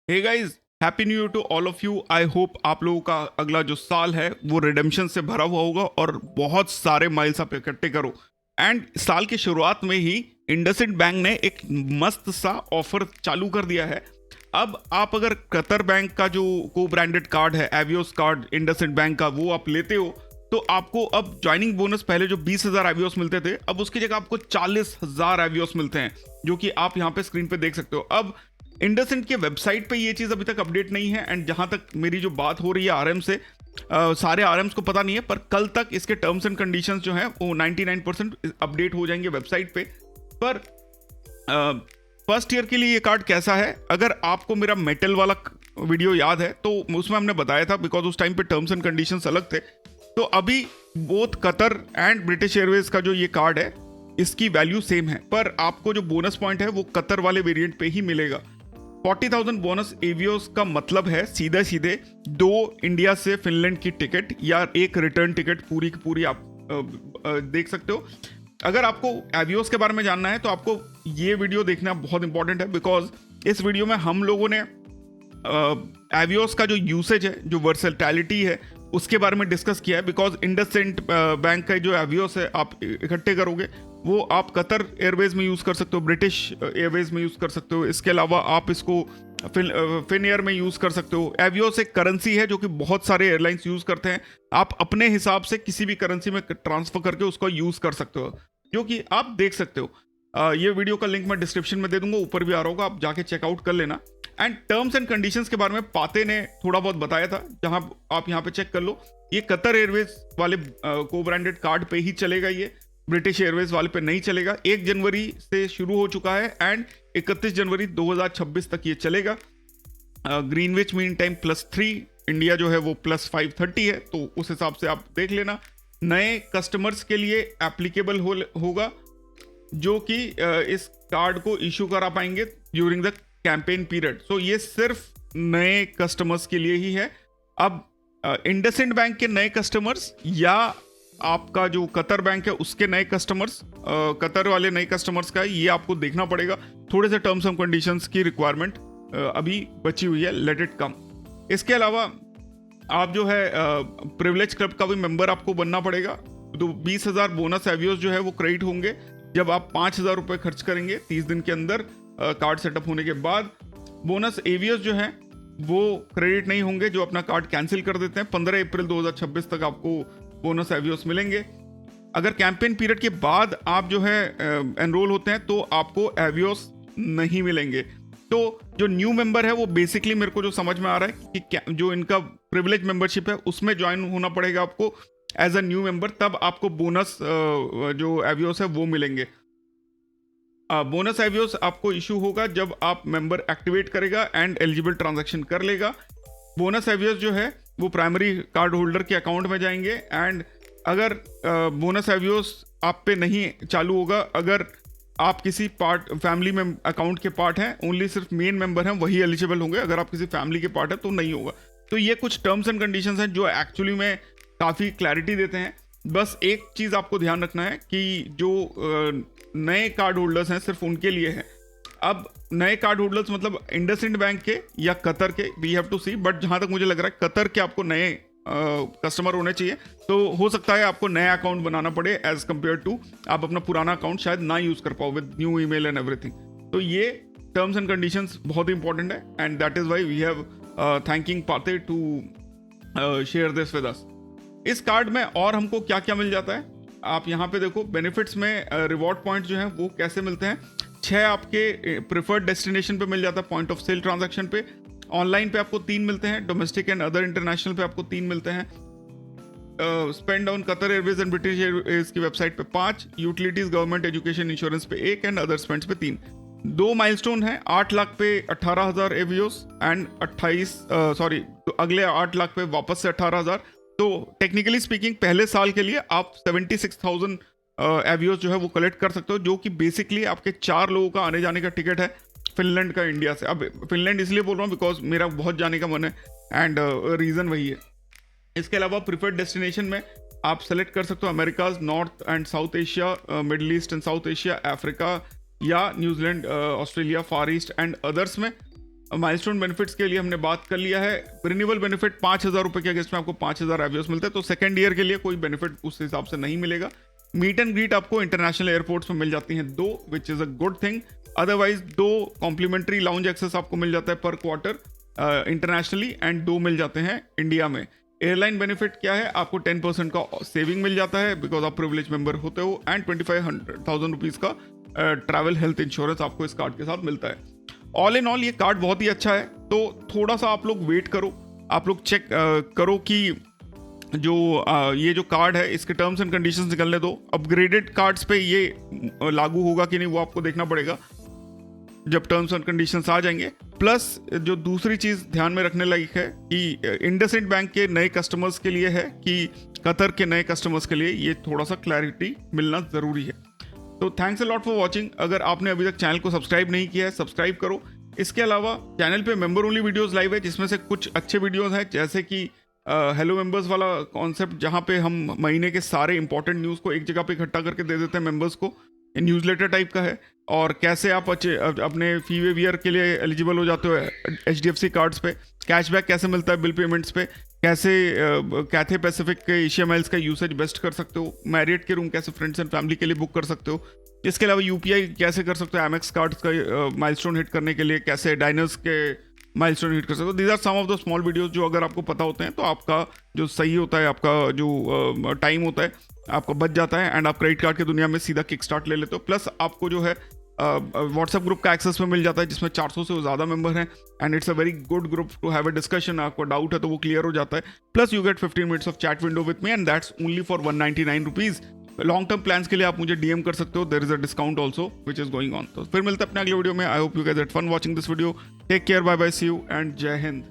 Hey guys, happy new year to all of you. I hope आप लोगों का अगला जो साल है वो रिडेम्पशन से भरा हुआ होगा और बहुत सारे माइल्स आप इकट्ठे करो। एंड साल की शुरुआत में ही इंडसइंड बैंक ने एक मस्त सा ऑफर चालू कर दिया है। अब आप अगर कतर बैंक का जो को ब्रांडेड कार्ड है, एवियोस कार्ड इंडसइंड बैंक का, वो आप लेते हो तो आपको अब ज्वाइनिंग बोनस, पहले जो 20,000 एवियोस मिलते थे, अब उसकी जगह आपको 40,000 एवियोस मिलते हैं, जो कि आप यहाँ पे स्क्रीन पे देख सकते हो। अब इंडसइंड के वेबसाइट पे ये चीज़ अभी तक अपडेट नहीं है, एंड जहां तक मेरी जो बात हो रही है आरएम से, सारे आरएम्स को पता नहीं है, पर कल तक इसके टर्म्स एंड कंडीशंस जो हैं वो 99% अपडेट हो जाएंगे वेबसाइट पे। पर फर्स्ट ईयर के लिए ये कार्ड कैसा है, अगर आपको मेरा मेटल वाला वीडियो याद है तो उसमें हमने बताया था, बिकॉज उस टाइम पे टर्म्स एंड कंडीशंस अलग थे। तो अभी both Qatar and British Airways का जो ये कार्ड है इसकी वैल्यू सेम है, पर आपको जो बोनस पॉइंट है वो कतर वाले वेरिएंट पे ही मिलेगा। 40,000 बोनस एवियोस का मतलब है सीधे सीधे 2 इंडिया से फिनलैंड की टिकट या एक रिटर्न टिकट पूरी की पूरी आप देख सकते हो। अगर आपको एवियोस के बारे में जानना है तो आपको ये वीडियो देखना बहुत इंपॉर्टेंट है, बिकॉज इस वीडियो में हम लोगों ने एवियोस का जो यूसेज है, जो वर्सेटैलिटी है, उसके बारे में डिस्कस किया है। बिकॉज इंडसइंड बैंक का जो एवियोस है आप इकट्ठे करोगे वो आप कतर एयरवेज में यूज़ कर सकते हो, ब्रिटिश एयरवेज में यूज़ कर सकते हो। इसके अलावा आप इसको फिन एयर में यूज़ कर सकते हो। एवियोस एक करेंसी है जो कि बहुत सारे एयरलाइंस यूज़ करते हैं। आप अपने हिसाब से किसी भी करेंसी में ट्रांसफर करके उसको यूज़ कर सकते हो, जो कि आप देख सकते हो। ये वीडियो का लिंक मैं डिस्क्रिप्शन में दे दूंगा, ऊपर भी आ रहा होगा, आप जाके चेकआउट कर लेना। एंड टर्म्स एंड कंडीशंस के बारे में पाते ने थोड़ा बहुत बताया था, जहां आप यहाँ पे चेक कर लो। ये कतर एयरवेज वाले को ब्रांडेड कार्ड पे ही चलेगा, ये ब्रिटिश एयरवेज वाले पे नहीं चलेगा। 1 जनवरी से शुरू हो चुका है एंड 31 जनवरी 2026 तक ये चलेगा। ग्रीनविच मीन टाइम +3, इंडिया जो है वो +5:30 है, तो उस हिसाब से आप देख लेना। नए कस्टमर्स के लिए एप्लीकेबल होगा, जो कि इस कार्ड को इशू करा पाएंगे ड्यूरिंग द कैंपेन पीरियड। सो ये सिर्फ नए कस्टमर्स के लिए ही है। अब इंडसइंड बैंक के नए कस्टमर्स या आपका जो कतर बैंक है उसके नए कस्टमर्स, कतर वाले नए कस्टमर्स का, ये आपको देखना पड़ेगा। थोड़े से टर्म्स एंड कंडीशंस की रिक्वायरमेंट अभी बची हुई है, लेट इट कम। इसके अलावा आप जो है प्रिविलेज क्लब का भी मेंबर आपको बनना पड़ेगा। तो 20,000 बोनस एवियोस जो है वो क्रेडिट होंगे जब आप 5,000 रुपये खर्च करेंगे 30 दिन के अंदर कार्ड सेटअप होने के बाद। बोनस एवियोस जो है वो क्रेडिट नहीं होंगे जो अपना कार्ड कैंसिल कर देते हैं। 15 अप्रैल 2026 तक आपको बोनस एवियोस मिलेंगे। अगर कैंपेन पीरियड के बाद आप जो है एनरोल होते हैं तो आपको एवियोस नहीं मिलेंगे। तो जो न्यू मेंबर है वो बेसिकली, मेरे को जो समझ में आ रहा है कि जो इनका प्रिविलेज मेंबरशिप है उसमें ज्वाइन होना पड़ेगा आपको एज अ न्यू मेंबर, तब आपको बोनस जो एवियोस है वो मिलेंगे। बोनस एवियोस आपको इशू होगा जब आप मेंबर एक्टिवेट करेगा एंड एलिजिबल ट्रांजैक्शन कर लेगा। बोनस एवियोस जो है वो प्राइमरी कार्ड होल्डर के अकाउंट में जाएंगे। एंड अगर बोनस एवियोस आप पे नहीं चालू होगा, अगर आप किसी पार्ट फैमिली में अकाउंट के पार्ट हैं, ओनली सिर्फ मेन मेंबर हैं वही एलिजिबल होंगे। अगर आप किसी फैमिली के पार्ट है तो नहीं होगा। तो ये कुछ टर्म्स एंड कंडीशंस हैं जो एक्चुअली में काफ़ी क्लैरिटी देते हैं। बस एक चीज़ आपको ध्यान रखना है कि जो नए कार्ड होल्डर्स हैं सिर्फ उनके लिए है। अब नए कार्ड होल्डर्स मतलब इंडसइंड बैंक के या कतर के, we have to see, but जहां तक मुझे लग रहा है कतर के आपको नए कस्टमर होने चाहिए। तो हो सकता है आपको नया अकाउंट बनाना पड़े एज कम्पेयर टू आप अपना पुराना अकाउंट शायद ना यूज कर पाओ with new email and everything. तो ये टर्म्स एंड कंडीशंस बहुत इंपॉर्टेंट है, and that is why we have thanking पाते to share this with us. इस कार्ड में और हमको क्या क्या मिल जाता है, आप यहाँ पे देखो। बेनिफिट्स में रिवॉर्ड पॉइंट जो है वो कैसे मिलते हैं। 6 आपके प्रिफर्ड डेस्टिनेशन पे मिल जाता है पॉइंट ऑफ सेल ट्रांजैक्शन पे। ऑनलाइन पे आपको 3 मिलते हैं, डोमेस्टिक एंड अदर इंटरनेशनल पे आपको 3 मिलते हैं। Spend on Qatar Airways and British Airways की वेबसाइट पे 5, यूटिलिटीज, गवर्नमेंट, एजुकेशन, इंश्योरेंस पे 1 एंड अदर स्पेंड्स पे 3। 2 माइलस्टोन है, 8 लाख पे 18,000 एवियोस एंड 28 तो अगले 8 लाख पे वापस से 18,000। तो टेक्निकली स्पीकिंग पहले साल के लिए आप 76,000 एवियोस जो है वो कलेक्ट कर सकते हो, जो कि बेसिकली आपके 4 लोगों का आने जाने का टिकट है फिनलैंड का इंडिया से। अब फिनलैंड इसलिए बोल रहा हूँ बिकॉज मेरा बहुत जाने का मन है एंड रीज़न वही है। इसके अलावा प्रिफर्ड डेस्टिनेशन में आप सेलेक्ट कर सकते हो Americas, North and South Asia, Middle East and South Asia, Africa या New Zealand, Australia, Far East and others में। माइलस्टोन बेनिफिट्स के लिए हमने बात कर लिया है। रिन्यूअल बेनिफिट 5,000 रुपये के अगेंस्ट में आपको 5,000 एवियोस मिलते हैं, तो सेकंड ईयर के लिए कोई बेनिफिट उस हिसाब से नहीं मिलेगा। मीट एंड ग्रीट आपको इंटरनेशनल एयरपोर्ट्स में मिल जाती हैं 2, which is a good thing. Otherwise 2 complimentary lounge access आपको मिल जाता है पर क्वार्टर इंटरनेशनली, एंड 2 मिल जाते हैं इंडिया में। एयरलाइन बेनिफिट क्या है, आपको 10% का सेविंग मिल जाता है बिकॉज आप प्रिविलेज मेंबर होते हो, एंड 25,000 रुपीज़ का ट्रैवल हेल्थ इंश्योरेंस आपको इस कार्ड के साथ मिलता है। ऑल इन ऑल ये कार्ड बहुत ही अच्छा है, तो थोड़ा सा आप लोग वेट करो, आप लोग चेक करो कि जो ये जो कार्ड है इसके टर्म्स एंड कंडीशंस निकलने दो। अपग्रेडेड कार्ड्स पे ये लागू होगा कि नहीं वो आपको देखना पड़ेगा जब टर्म्स एंड कंडीशंस आ जाएंगे। प्लस जो दूसरी चीज़ ध्यान में रखने लायक है कि इंडसइंड बैंक के नए कस्टमर्स के लिए है कि कतर के नए कस्टमर्स के लिए ये थोड़ा सा क्लैरिटी मिलना ज़रूरी है। तो thanks a lot for watching. अगर आपने अभी तक चैनल को सब्सक्राइब नहीं किया है, सब्सक्राइब करो। इसके अलावा चैनल पे मेंबर ओनली वीडियोस लाइव है, जिसमें से कुछ अच्छे वीडियोस हैं, जैसे कि हेलो मेंबर्स वाला कॉन्सेप्ट, जहाँ पे हम महीने के सारे इंपॉर्टेंट न्यूज़ को एक जगह पे इकट्ठा करके दे देते हैं मेंबर्स को। न्यूज़लेटर टाइप का है, और कैसे आप अपने फी वेवियर के लिए एलिजिबल हो जाते हो HDFC कार्ड्स पे, कैशबैक कैसे मिलता है बिल पेमेंट्स पे, कैसे कैथे पैसिफिक के एशिया माइल्स का यूसेज बेस्ट कर सकते हो, मैरियट के रूम कैसे फ्रेंड्स एंड फैमिली के लिए बुक कर सकते हो, इसके अलावा UPI कैसे कर सकते हो Amex कार्ड्स का माइलस्टोन हिट करने के लिए, कैसे डाइनर्स के माइलस्टोन हिट कर सकते हो। These are some of the small videos जो अगर आपको पता होते हैं तो आपका जो सही होता है, आपका जो टाइम होता है आपका बच जाता है, एंड आप क्रेडिट कार्ड की दुनिया में सीधा किक स्टार्ट ले लेते हो। प्लस आपको जो है व्हाट्सएप ग्रुप का एक्सेस में मिल जाता है, जिसमें 400 से ज़्यादा मेंबर हैं, and it's a very good group to have a discussion. आपको डाउट है तो वो क्लियर हो जाता है। Plus you get 15 minutes of chat window with me, and that's only for 199 rupees. Long term plans के लिए आप मुझे DM कर सकते हो, there is a discount also which is going on. तो फिर मिलते हैं अपने अगले वीडियो में। I hope you guys had fun watching this video. Take care, bye bye, see you and जय हिंद।